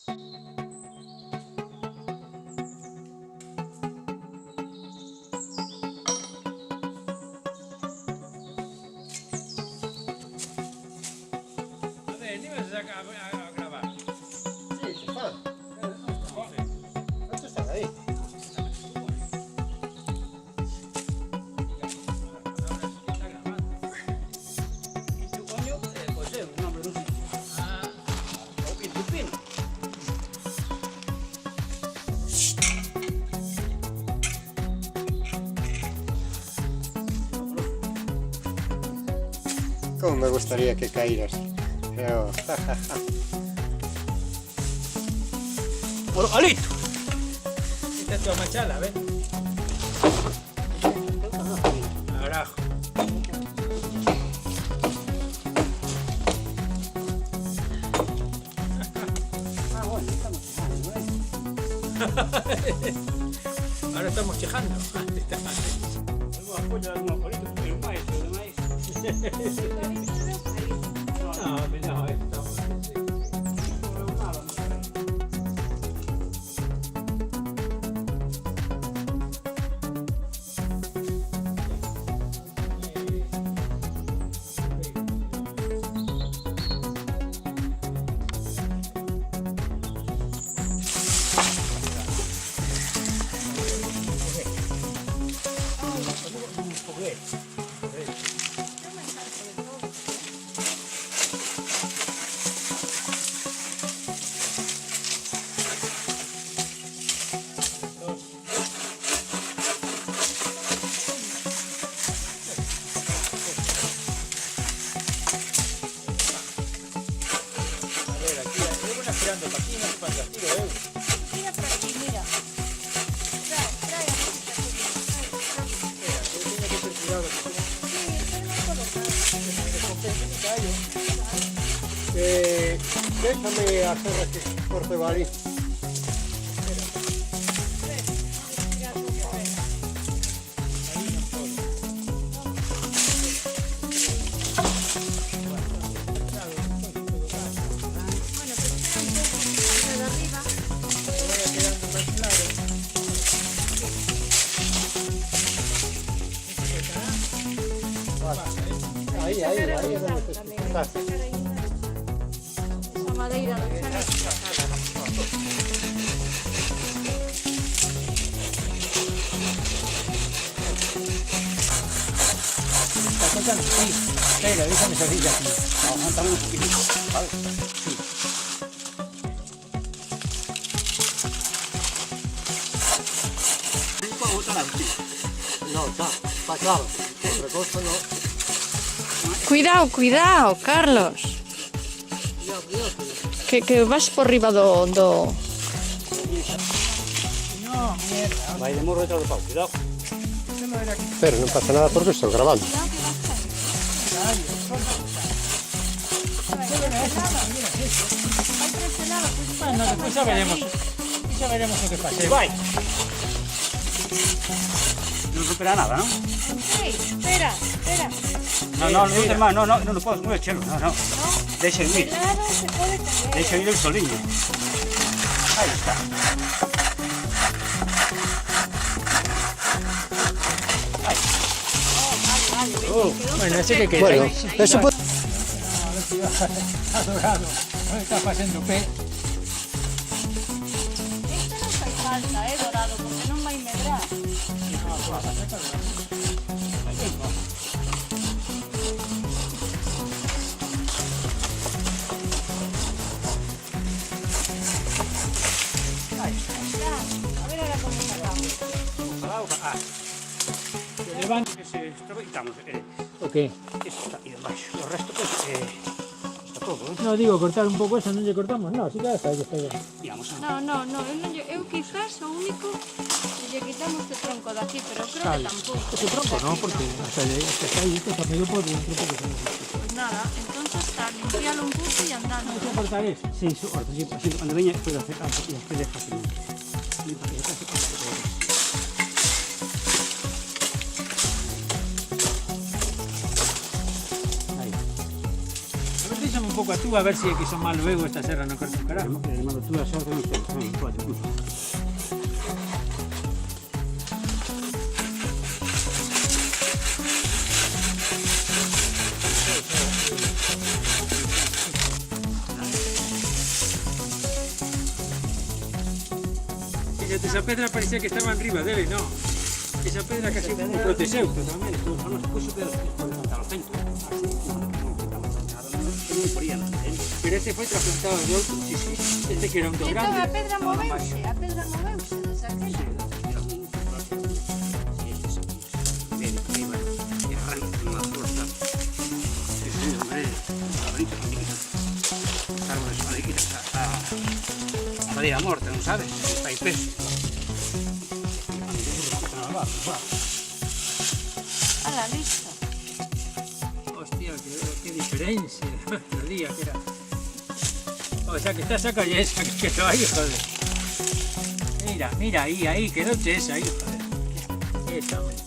A grabar. Sí, se está. ¿Cuántos están ahí? Cómo me gustaría que caíras. Pero... Bueno, ¡alito! Esta es tu machala, ¿ves? Carajo. Ah, bueno, estamos Ahora estamos chejando. Vamos a apoyar unos bolitos, pero un maestro de maíz. No, estamos. Tirando para aquí, no sé cuántas tiro, Mira por aquí, mira. Trae aquí. Tiene que tener cuidado. Déjame hacer este corte, ¿vale? Ahí es donde estás. Esa madeira lo echan aquí. ¿Está cortando? Sí. Espera, déjame salir de aquí. Aguántame un poquitito, ¿vale? No, está claro. Otra cosa no. Cuidado, cuidado, Carlos. Que vas por riba do... No, mierda. Vai de morro detrás do pau, cuidado. Pero non pasa nada porque estou grabando. Bueno, después ya veremos. Ya veremos lo que pasa. Vai. Non supera nada, ¿no? Espera. No, más, no puedo, no echarlo, no. Deixa ir. Claro, se puede caer. Deixa ir el soliño. Ahí está. Bueno, ese que queda. Bueno, eso puede... A ver si va adorado. No está pasando pe. Esto non fai falta, dorado, porque non vai medrar. A ver ahora cómo sacamos. Levan. Quitamos, Ok. esto está ahí debaixo. O resto, pues, está todo, ¿eh? No, digo, cortar un pouco esa, non lle cortamos. No, si ya está ben. Digamos, Eu quizás o único que lle quitamos este tronco de aquí, pero creo que tampouco. Ese tronco no, porque hasta ahí, esto está medio podrido, un tronco que se necesita. Pues nada, entonces está limpiarlo un poco y andando. ¿Hay que cortar eso? sí, así, cuando venga puede hacer algo y después deja así. Y para que se pase todo. Ahí. A ver, déjame un pouco a túa a ver se é que son malo eu esta serra non corto carajo. Además, tú a xa tamén pode, puto. Fíxate, esa pedra parecía que estaba enriba dele, non. Esa pedra casi como protexeu totalmente. Non se puxo que por levantar o centro. Así, non poría nada. Pero este foi trasplantado de outro, sí, sí. Este que era un do Entón grande. a pedra moveuse desa aquela. A madeira morta, non sabes? Está aí preso. Ala, listo. Hostia, qué diferencia. Los días que era. O sea que está esa calle esa que quedó ahí, joder. Mira, mira, ahí quedó esa, ahí, joder. Esa, hombre.